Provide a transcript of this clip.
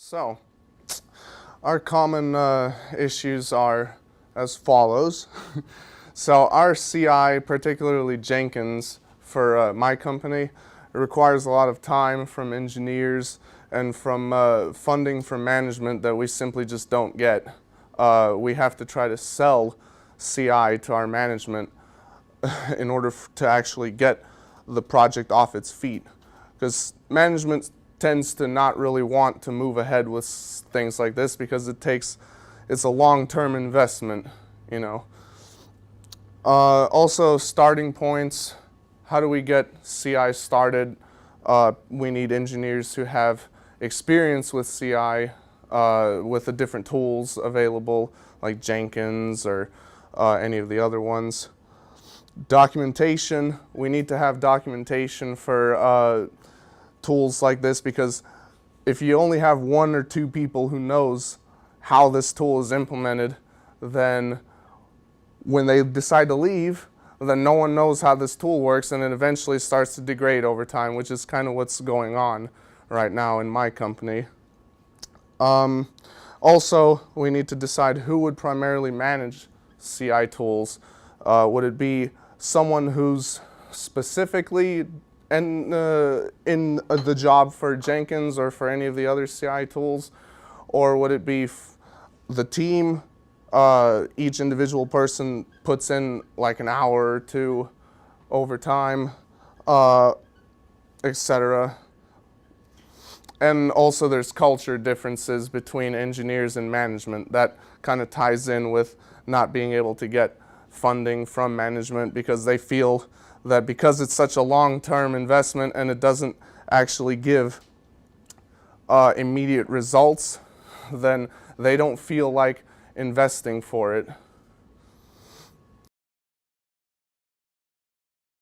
So, our common issues are as follows. So our CI, particularly Jenkins, for my company, it requires a lot of time from engineers and from funding from management that we simply just don't get. We have to try to sell CI to our management in order to actually get the project off its feet. Because management tends to not really want to move ahead with things like this because it's a long-term investment, you know. Also, starting points. How do we get CI started? We need engineers who have experience with CI, with the different tools available, like Jenkins or any of the other ones. Documentation. We need to have documentation for tools like this, because if you only have one or two people who knows how this tool is implemented, then when they decide to leave, then no one knows how this tool works, and it eventually starts to degrade over time, which is kind of what's going on right now in my company. Also, we need to decide who would primarily manage CI tools. Would it be someone who's specifically in the job for Jenkins or for any of the other CI tools, or would it be the team? Each individual person puts in like an hour or two over time, etc. And also there's culture differences between engineers and management. That kind of ties in with not being able to get funding from management because they feel that because it's such a long-term investment and it doesn't actually give immediate results, then they don't feel like investing for it.